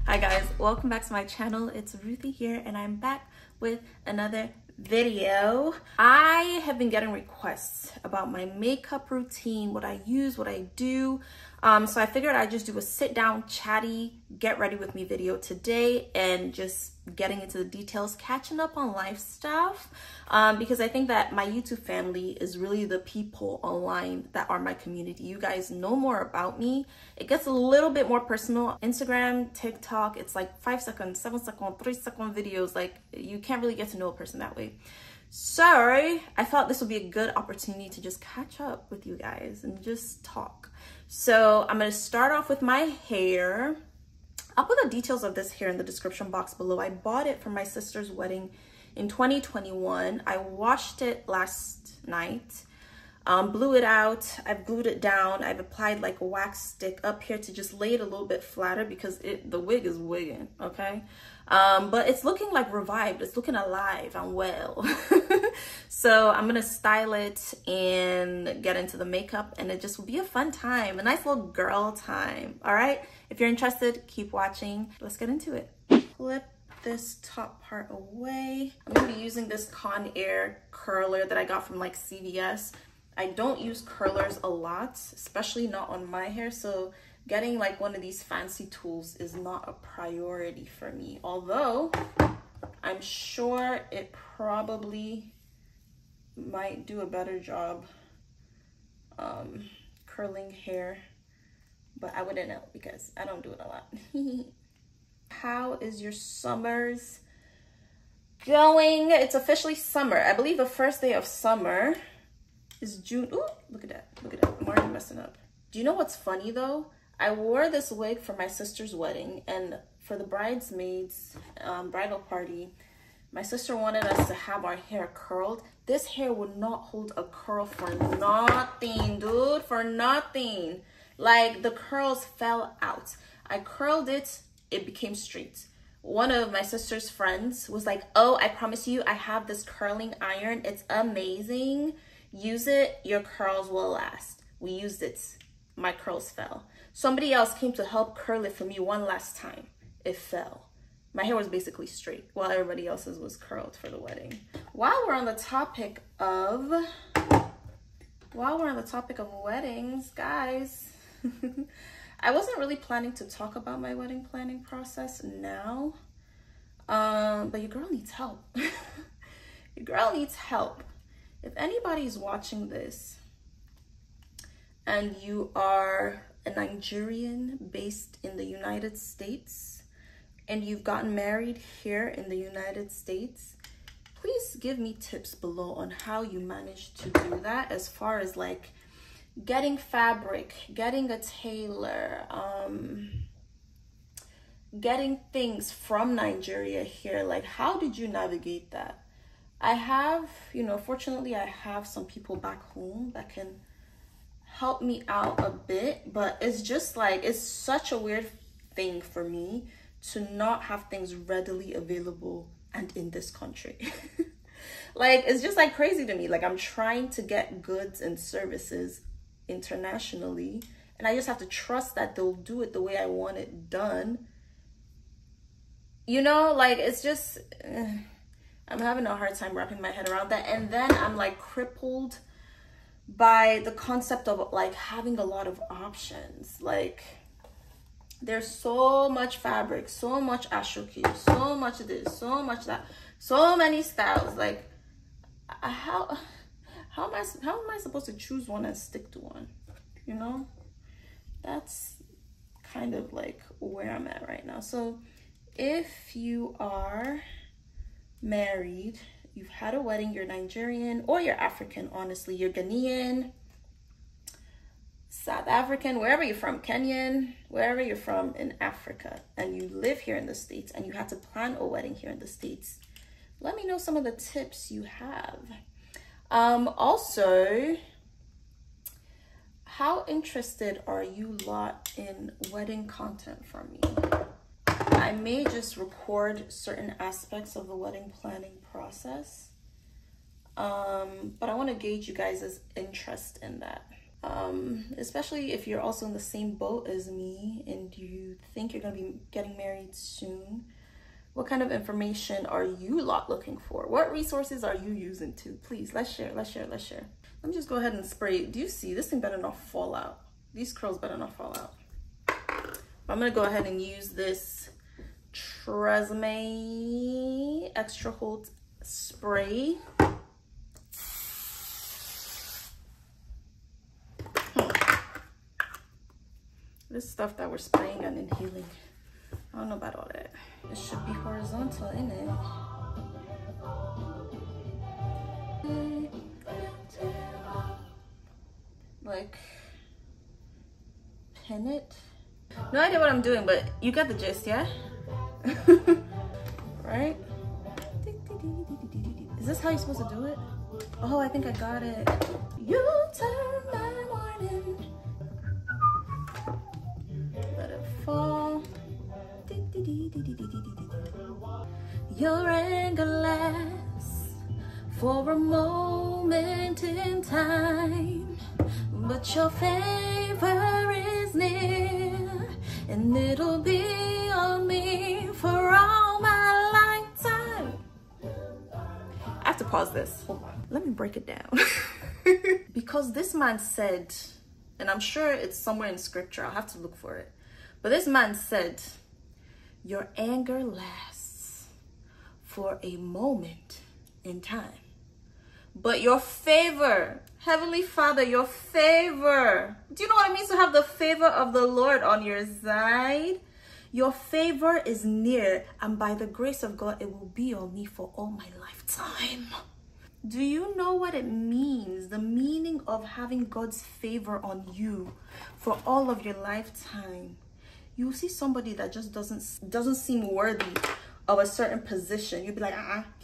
Hi guys, welcome back to my channel. It's Ruthie here and I'm back with another video. I have been getting requests about my makeup routine, what I use, what I do. So I figured I'd just do a sit down, chatty, get ready with me video today and just getting into the details, catching up on life stuff. Because I think that my YouTube family is really the people online that are my community. You guys know more about me. It gets a little bit more personal. Instagram, TikTok, it's like 5-second, 7-second, 3-second videos. Like you can't really get to know a person that way. So I thought this would be a good opportunity to just catch up with you guys and just talk. So I'm going to start off with my hair. I'll put the details of this hair in the description box below. I bought it for my sister's wedding in 2021. I washed it last night, blew it out. I've glued it down. I've applied like a wax stick up here to just lay it a little bit flatter because the wig is wigging, okay? But it's looking like revived. It's looking alive and well. So I'm gonna style it and get into the makeup, and it just will be a fun time, a nice little girl time. All right, if you're interested, keep watching. Let's get into it. Flip this top part away. I'm gonna be using this Conair curler that I got from like CVS. I don't use curlers a lot, especially not on my hair, so getting like one of these fancy tools is not a priority for me, although I'm sure it probably might do a better job curling hair, but I wouldn't know because I don't do it a lot. How is your summers going? It's officially summer. I believe the first day of summer is June. Ooh, look at that. Look at that. I'm already messing up. Do you know what's funny though? I wore this wig for my sister's wedding, and for the bridesmaids bridal party, my sister wanted us to have our hair curled. This hair would not hold a curl for nothing, dude, for nothing. Like the curls fell out. I curled it, it became straight. One of my sister's friends was like, oh, I promise you, I have this curling iron. It's amazing. Use it, your curls will last. We used it. My curls fell. Somebody else came to help curl it for me one last time. It fell. My hair was basically straight while everybody else's was curled for the wedding. While we're on the topic of weddings, guys, I wasn't really planning to talk about my wedding planning process now, but your girl needs help. Your girl needs help. If anybody's watching this and you are a Nigerian based in the United States and you've gotten married here in the United States, please give me tips below on how you managed to do that, as far as like getting fabric, getting a tailor, getting things from Nigeria here. Like, how did you navigate that? I have, you know, fortunately I have some people back home that can help me out a bit, but it's just like, it's such a weird thing for me to not have things readily available and in this country. Like, it's just like crazy to me. Like, I'm trying to get goods and services internationally, and I just have to trust that they'll do it the way I want it done. You know, like, it's just I'm having a hard time wrapping my head around that. And then I'm like crippled by the concept of like having a lot of options. Like, there's so much fabric, so much ashoki, so much this, so much that, so many styles. Like, how am I supposed to choose one and stick to one? You know, that's kind of like where I'm at right now. So if you are married, you've had a wedding, you're Nigerian or you're African, honestly, you're Ghanaian, South African, wherever you're from, Kenyan, wherever you're from in Africa, and you live here in the States and you had to plan a wedding here in the States, let me know some of the tips you have. Also, how interested are you lot in wedding content from me? I may just record certain aspects of the wedding planning process, but I want to gauge you guys' interest in that. especially if you're also in the same boat as me and you think you're gonna be getting married soon. What kind of information are you lot looking for? What resources are you using too? Please, let's share, let's share, let's share. Let me just go ahead and spray. Do you see? This thing better not fall out. These curls better not fall out. I'm gonna go ahead and use this Tresemme Extra Hold Spray. This stuff that we're spraying and inhaling, I don't know about all that. It should be horizontal, innit? Like, pin it. No idea what I'm doing, but you get the gist, yeah? Right? Is this how you're supposed to do it? Oh, I think I got it. You turn my morning. Let it fall. Your anger lasts for a moment in time, but your favor is near, and it'll be on me for all my lifetime. I have to pause this. Hold on. Let me break it down. Because this man said, and I'm sure it's somewhere in scripture, I'll have to look for it, but this man said, your anger lasts for a moment in time, but your favor, Heavenly Father, your favor, do you know what it means to have the favor of the Lord on your side? Your favor is near, and by the grace of God, it will be on me for all my lifetime. Do you know what it means? The meaning of having God's favor on you for all of your lifetime. You see somebody that just doesn't seem worthy of a certain position. You'd be like,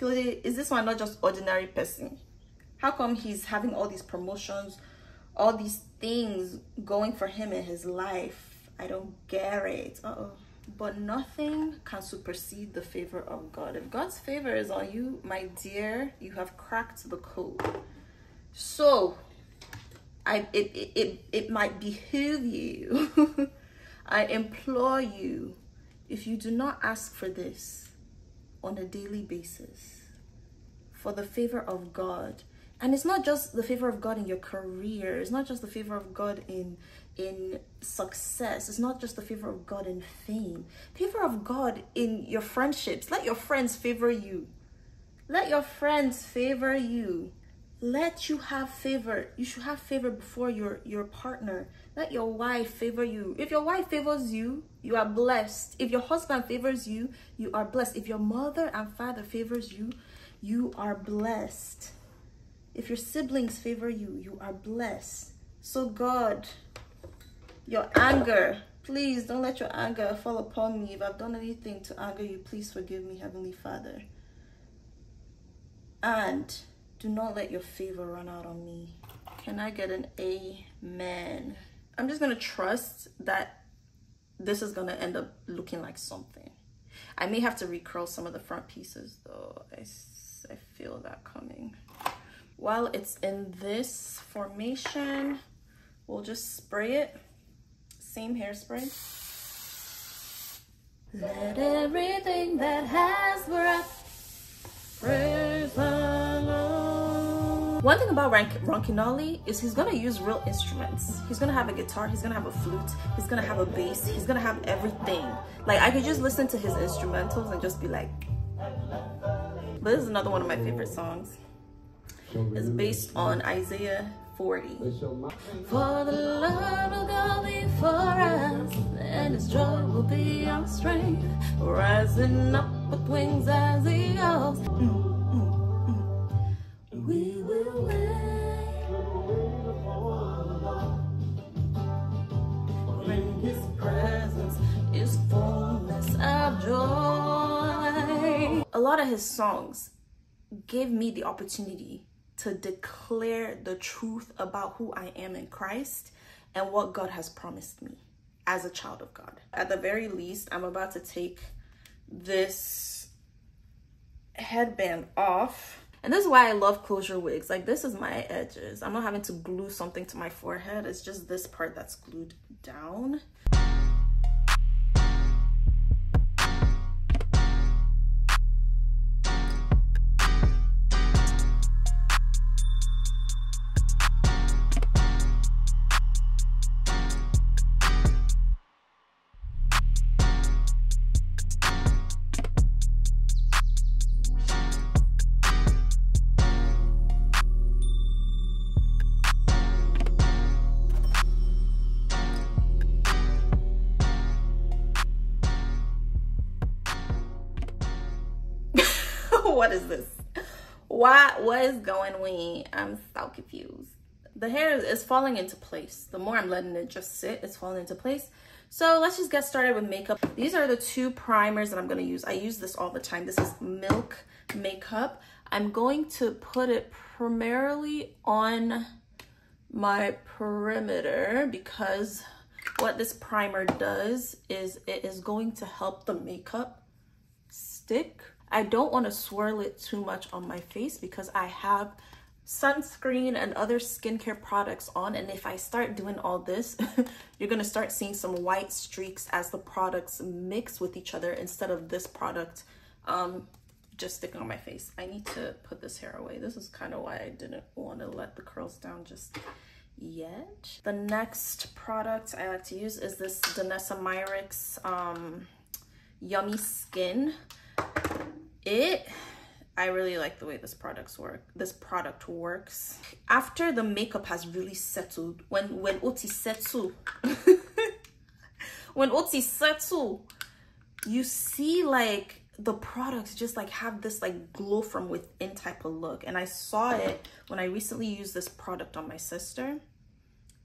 is this one not just ordinary person? How come he's having all these promotions, all these things going for him in his life? I don't get it. But nothing can supersede the favor of God. If God's favor is on you, my dear, you have cracked the code. So it might behoove you. I implore you, if you do not ask for this on a daily basis, for the favor of God. And it's not just the favor of God in your career. It's not just the favor of God in success. It's not just the favor of God in fame. Favor of God in your friendships. Let your friends favor you. Let your friends favor you. Let you have favor. You should have favor before your partner. Let your wife favor you. If your wife favors you, you are blessed. If your husband favors you, you are blessed. If your mother and father favors you, you are blessed. If your siblings favor you, you are blessed. So God, your anger, please don't let your anger fall upon me. If I've done anything to anger you, please forgive me, Heavenly Father. And do not let your favor run out on me. Can I get an amen? I'm just gonna trust that this is gonna end up looking like something. I may have to recurl some of the front pieces though. I feel that coming. While it's in this formation, we'll just spray it. Same hairspray. Let everything that has breath praise the Lord. One thing about Ronkinoli is he's gonna use real instruments. He's gonna have a guitar, he's gonna have a flute, he's gonna have a bass, he's gonna have everything. Like, I could just listen to his instrumentals and just be like, but this is another one of my favorite songs. It's based on Isaiah 40. For the Lord will go before us, and his joy will be our strength, rising up with wings as eagles. We will wait, for in his presence is fullness of joy. A lot of his songs gave me the opportunity to declare the truth about who I am in Christ and what God has promised me as a child of God. At the very least, I'm about to take this headband off, And this is why I love closure wigs. Like, this is my edges. I'm not having to glue something to my forehead. It's just this part that's glued down. What is this? What is going on? I'm so confused. The hair is falling into place. The more I'm letting it just sit, it's falling into place. So let's just get started with makeup. These are the two primers that I'm going to use. I use this all the time. This is Milk Makeup. I'm going to put it primarily on my perimeter because what this primer does is it is going to help the makeup stick. I don't want to swirl it too much on my face because I have sunscreen and other skincare products on, and if I start doing all this you're gonna start seeing some white streaks as the products mix with each other instead of this product just sticking on my face. I need to put this hair away. This is kind of why I didn't want to let the curls down just yet. The next product I like to use is this Danessa Myricks Yummy Skin. I really like the way this product works. After the makeup has really settled, when oti settle, when oti settle, you see like the products just like have this like glow from within type of look. And I saw it when I recently used this product on my sister.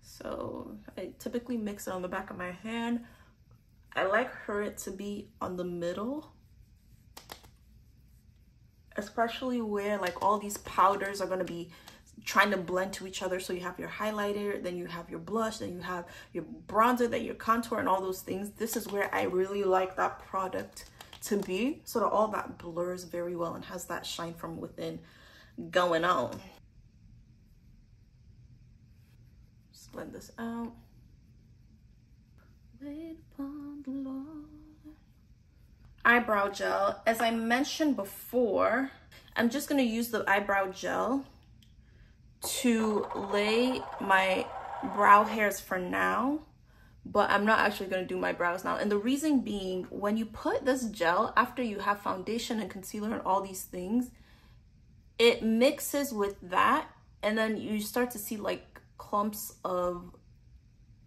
So I typically mix it on the back of my hand. I like for it to be on the middle, especially where like all these powders are going to be trying to blend to each other. So you have your highlighter, then you have your blush, then you have your bronzer, then your contour and all those things. This is where I really like that product to be, so that all that blurs very well and has that shine from within going on. Just blend this out. Wait upon the Lord. Eyebrow gel. As I mentioned before, I'm just going to use the eyebrow gel to lay my brow hairs for now, but I'm not actually going to do my brows now. And the reason being, when you put this gel after you have foundation and concealer and all these things, it mixes with that, and then you start to see like clumps of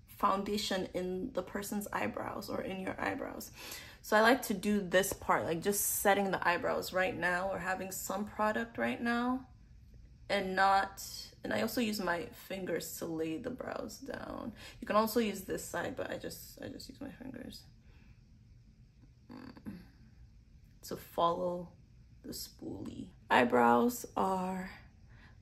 foundation in the person's eyebrows or in your eyebrows. So I like to do this part, like just setting the eyebrows right now or having some product right now, and I also use my fingers to lay the brows down. You can also use this side, but I just use my fingers to follow the spoolie. Eyebrows are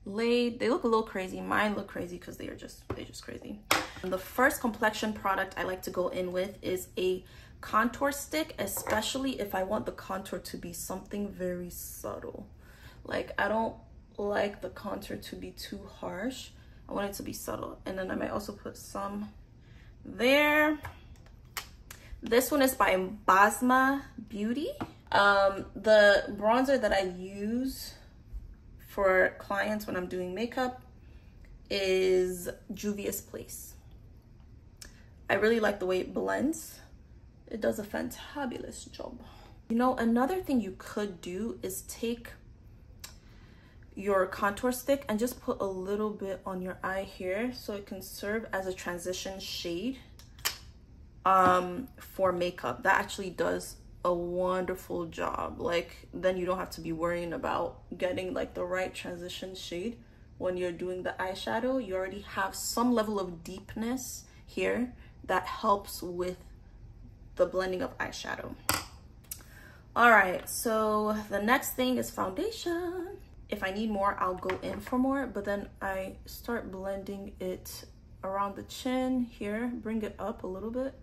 laid. They look a little crazy. Mine look crazy because they're just crazy. And the first complexion product I like to go in with is a contour stick, especially if I want the contour to be something very subtle. Like, I don't like the contour to be too harsh. I want it to be subtle. And then I might also put some there. This one is by Basma Beauty. The bronzer that I use for clients when I'm doing makeup is Juvia's Place. I really like the way it blends. It does a fantabulous job. You know, another thing you could do is take your contour stick and just put a little bit on your eye here so it can serve as a transition shade for makeup. That actually does a wonderful job. Like, then you don't have to be worrying about getting like the right transition shade when you're doing the eyeshadow. You already have some level of deepness here that helps with the blending of eyeshadow. All right, so the next thing is foundation. If I need more, I'll go in for more, but then I start blending it around the chin here, bring it up a little bit.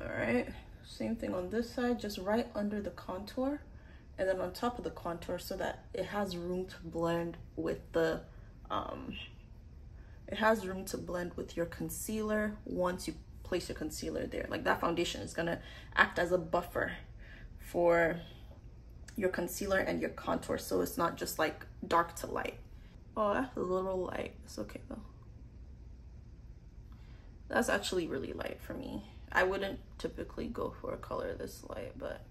All right, same thing on this side, just right under the contour, and then on top of the contour so that it has room to blend with the it has room to blend with your concealer once you place your concealer there. Like that foundation is gonna act as a buffer for your concealer and your contour, so it's not just like dark to light. Oh, that's a little light. It's okay though. That's actually really light for me. I wouldn't typically go for a color this light, but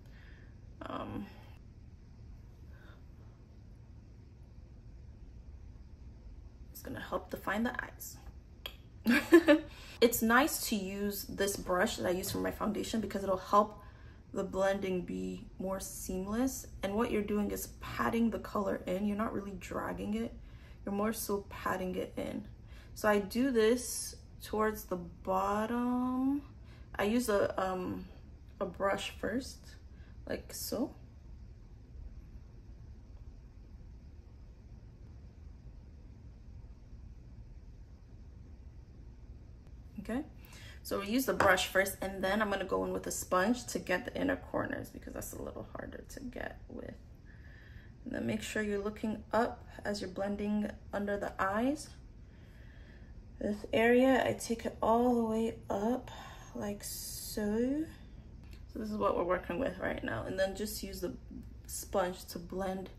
it's gonna help define the eyes. It's nice to use this brush that I use for my foundation because it'll help the blending be more seamless. And what you're doing is patting the color in. You're not really dragging it. You're more so patting it in. So I do this towards the bottom. I use a brush first, like so. Okay, so we use the brush first, and then I'm gonna go in with a sponge to get the inner corners because that's a little harder to get with. And then make sure you're looking up as you're blending under the eyes. This area, I take it all the way up like so. So this is what we're working with right now. And then just use the sponge to blend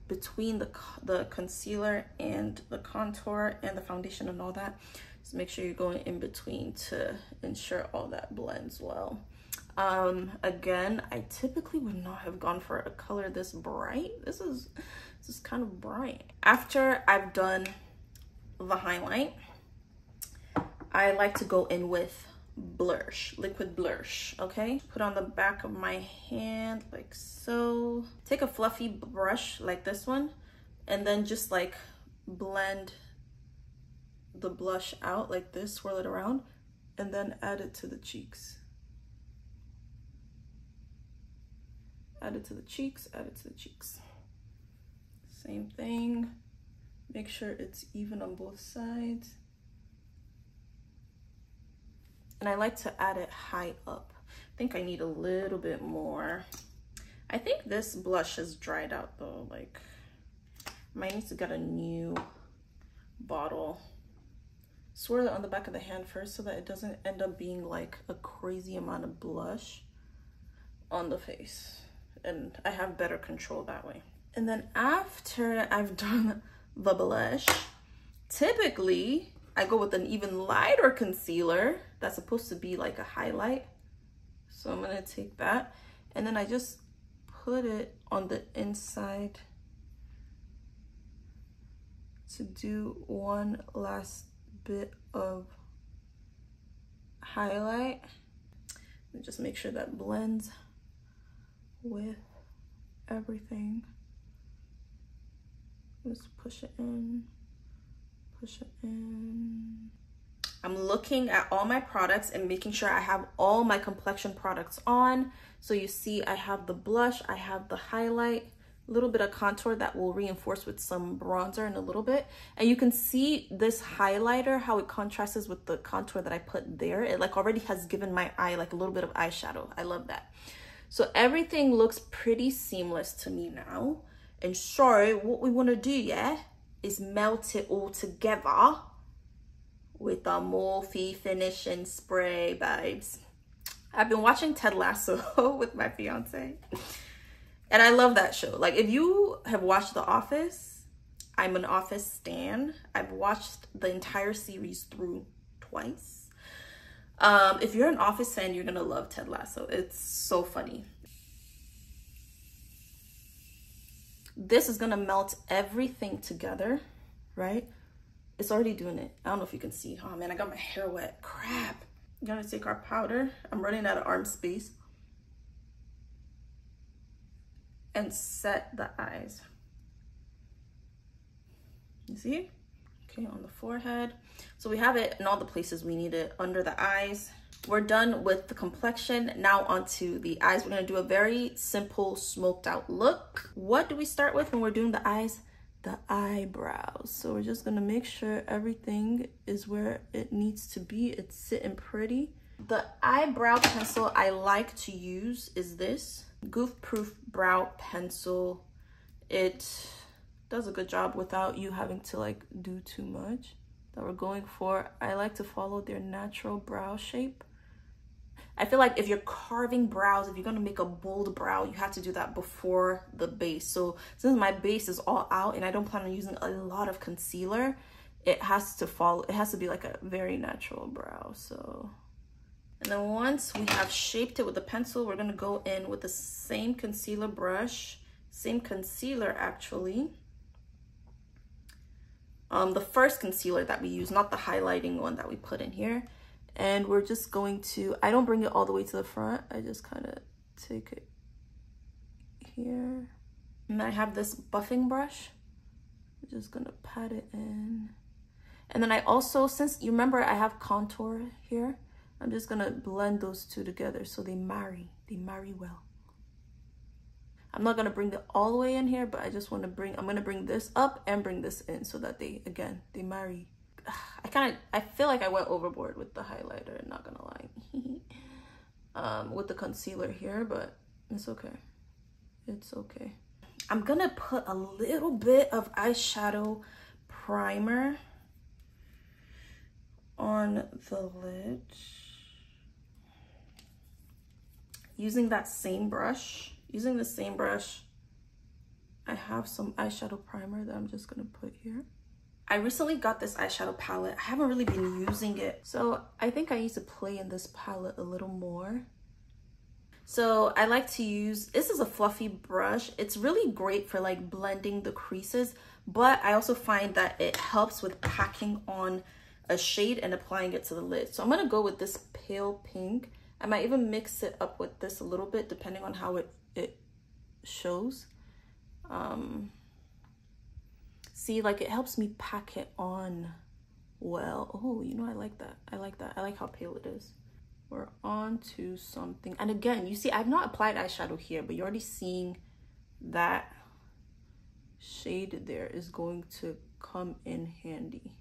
between the concealer and the contour and the foundation and all that. So make sure you're going in between to ensure all that blends well. Again, I typically would not have gone for a color this bright. This is kind of bright. After I've done the highlight, I like to go in with blush, liquid blush, okay? Put on the back of my hand like so. Take a fluffy brush like this one and then just like blend the blush out like this, swirl it around, and then add it to the cheeks. Add it to the cheeks, add it to the cheeks. Same thing. Make sure it's even on both sides. And I like to add it high up. I think I need a little bit more. I think this blush has dried out though. Like, I might need to get a new bottle. Swirl it on the back of the hand first so that it doesn't end up being like a crazy amount of blush on the face. And I have better control that way. And then after I've done the blush, typically I go with an even lighter concealer that's supposed to be like a highlight. So I'm gonna take that and then I just put it on the inside to do one last bit of highlight. And just make sure that blends with everything. Just push it in, push it in. I'm looking at all my products and making sure I have all my complexion products on. So you see I have the blush, I have the highlight, a little bit of contour that will reinforce with some bronzer in a little bit. And you can see this highlighter, how it contrasts with the contour that I put there. It like already has given my eye like a little bit of eyeshadow. I love that. So everything looks pretty seamless to me now. And so what we want to do, yeah, is melt it all together with our Morphe finishing spray, babes. I've been watching Ted Lasso with my fiance. And I love that show. Like, if you have watched The Office, I'm an Office stan. I've watched the entire series through twice. If you're an Office fan, you're gonna love Ted Lasso. It's so funny. This is gonna melt everything together, right? It's already doing it. I don't know if you can see. Oh man, I got my hair wet. Crap. I'm gonna take our powder. I'm running out of arm space. And set the eyes. You see? Okay, on the forehead. So we have it in all the places we need it. Under the eyes. We're done with the complexion. Now onto the eyes. We're gonna do a very simple smoked out look. What do we start with when we're doing the eyes? The eyebrows. So we're just gonna make sure everything is where it needs to be. It's sitting pretty. The eyebrow pencil I like to use is this. Goof Proof Brow Pencil. It does a good job without you having to like do too much. That we're going for. I like to follow their natural brow shape. I feel like if you're carving brows, if you're gonna make a bold brow, you have to do that before the base. So since my base is all out and I don't plan on using a lot of concealer, it has to be like a very natural brow. So, and then once we have shaped it with the pencil, we're gonna go in with the same concealer brush, same concealer actually. The first concealer that we use, not the highlighting one that we put in here. And we're just going to, I don't bring it all the way to the front. I just kind of take it here. And I have this buffing brush. I'm just gonna pat it in. And then I also, since you remember I have contour here, I'm just gonna blend those two together so they marry well. I'm not gonna bring it all the way in here, but I just wanna I'm gonna bring this up and bring this in so that they marry. I feel like I went overboard with the highlighter, not gonna lie. With the concealer here, but it's okay. It's okay. I'm gonna put a little bit of eyeshadow primer on the lid. Using the same brush, I have some eyeshadow primer that I'm just gonna put here. I recently got this eyeshadow palette. I haven't really been using it, so I think I need to play in this palette a little more. So I like to use, this is a fluffy brush. It's really great for like blending the creases, but I also find that it helps with packing on a shade and applying it to the lid. So I'm gonna go with this pale pink. I might even mix it up with this a little bit depending on how it shows. See, like it helps me pack it on well. Oh, you know, I like that. I like how pale it is. We're on to something. And again, you see, I've not applied eyeshadow here, but you're already seeing that shade there is going to come in handy.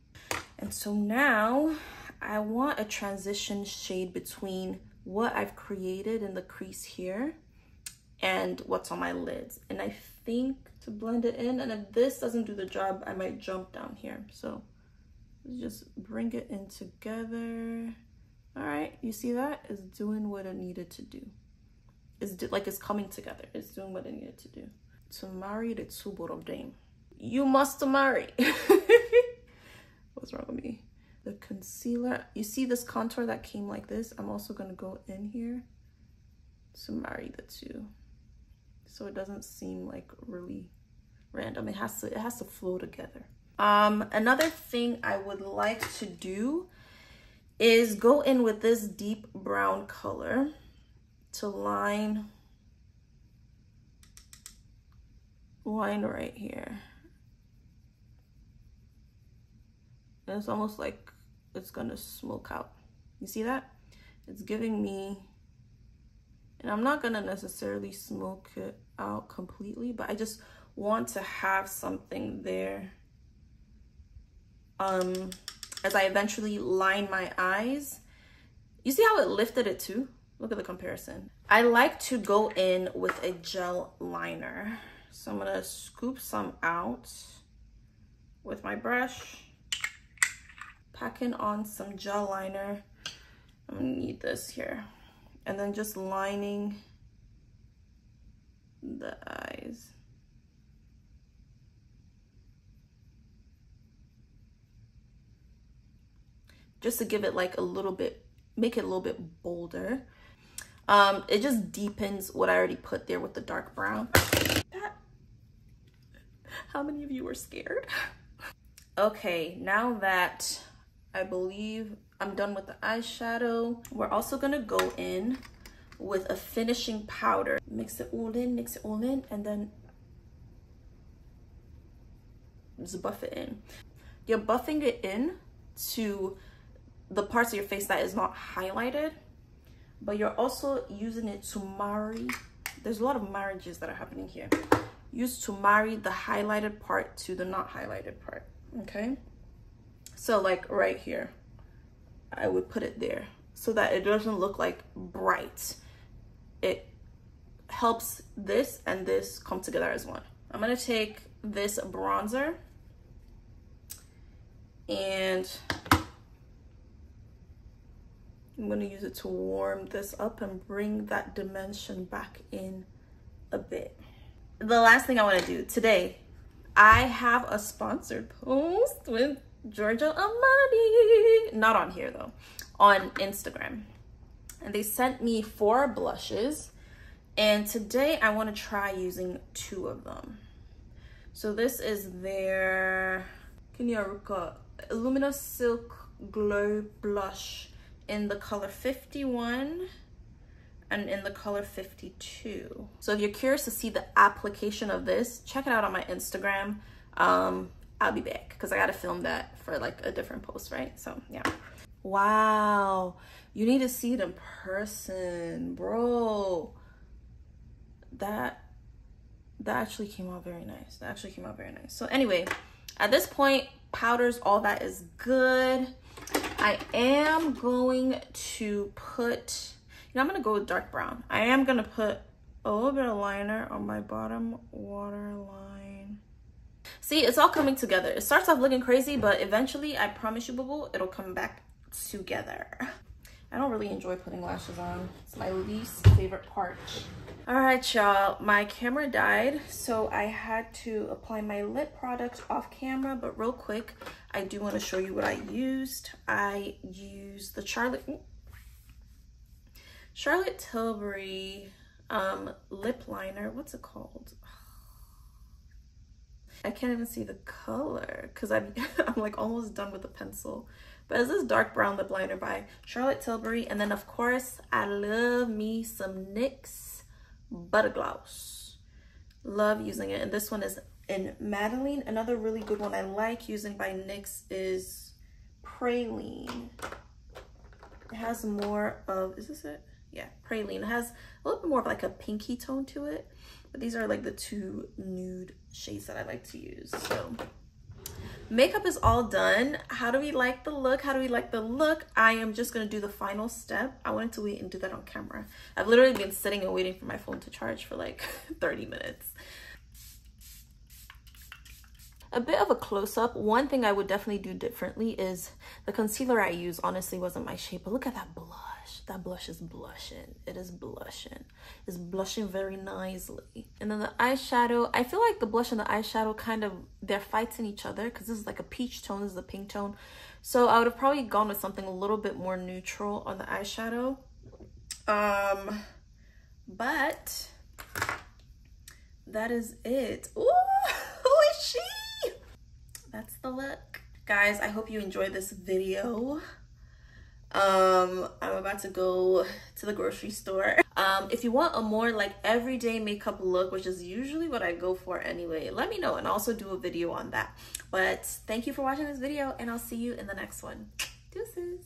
And so now I want a transition shade between what I've created in the crease here and what's on my lids. And I think to blend it in, and if this doesn't do the job, I might jump down here. So just bring it in together. All right, you see that? It's doing what it needed to do. It's coming together. It's doing what it needed to do. To marry the two of them. You must marry. What's wrong with me? The concealer, you see this contour that came like this? I'm also gonna go in here to marry the two, so it doesn't seem like really random. It has to flow together. Another thing I would like to do is go in with this deep brown color to line right here. And it's almost like it's gonna smoke out. You see that? It's giving me, and I'm not gonna necessarily smoke it out completely, but I just want to have something there as I eventually line my eyes. You see how it lifted it too? Look at the comparison. I like to go in with a gel liner. So I'm gonna scoop some out with my brush, packing on some gel liner. I'm gonna need this here. And then just lining the eyes. Just to give it like a little bit, make it a little bit bolder. It just deepens what I already put there with the dark brown. How many of you were scared? Okay, now that I believe I'm done with the eyeshadow, we're also gonna go in with a finishing powder. Mix it all in, and then just buff it in. You're buffing it in to the parts of your face that is not highlighted, but you're also using it to marry. There's a lot of marriages that are happening here. Used to marry the highlighted part to the not highlighted part, okay? So like right here, I would put it there so that it doesn't look like bright. It helps this and this come together as one. I'm gonna take this bronzer and I'm gonna use it to warm this up and bring that dimension back in a bit. The last thing I wanna do today, I have a sponsored post with Giorgio Armani. Not on here though, on Instagram. And they sent me 4 blushes. And today I wanna try using 2 of them. So this is their Kinyaruka Luminous Silk Glow Blush in the color 51 and in the color 52. So if you're curious to see the application of this, check it out on my Instagram. I'll be back because I gotta film that for like a different post, right? So yeah. Wow, you need to see it in person, bro. That actually came out very nice. That actually came out very nice. So anyway, at this point, powders, all that is good. I am going to put, I'm gonna go with dark brown. I am gonna put a little bit of liner on my bottom waterline. See, it's all coming together. It starts off looking crazy, but eventually, I promise you, boo-boo, it'll come back together. I don't really enjoy putting lashes on. It's my least favorite part. All right, y'all, my camera died, so I had to apply my lip product off camera, but real quick, I do want to show you what I used. I used the Charlotte Tilbury lip liner. What's it called? I can't even see the color because I'm like almost done with the pencil. But it's this dark brown lip liner by Charlotte Tilbury. And then of course, I love me some NYX Butter Gloss. Love using it. And this one is in Madeline. Another really good one I like using by NYX is Praline. It has more of, is this it? Yeah, Praline. It has a little bit more of like a pinky tone to it. But these are like the 2 nude shades that I like to use. So makeup is all done. How do we like the look? How do we like the look? I am just gonna do the final step. I wanted to wait and do that on camera. I've literally been sitting and waiting for my phone to charge for like 30 minutes. A bit of a close-up. One thing I would definitely do differently is the concealer I use honestly wasn't my shape, but look at that blush. That blush is blushing. It is blushing. It's blushing very nicely. And then the eyeshadow, I feel like the blush and the eyeshadow kind of, they're fighting each other because this is like a peach tone, this is a pink tone. So I would have probably gone with something a little bit more neutral on the eyeshadow. But that is it. Ooh, who is she? That's the look. Guys, I hope you enjoyed this video. I'm about to go to the grocery store. If you want a more like everyday makeup look, which is usually what I go for anyway, let me know and I'll also do a video on that. But thank you for watching this video and I'll see you in the next one. Deuces.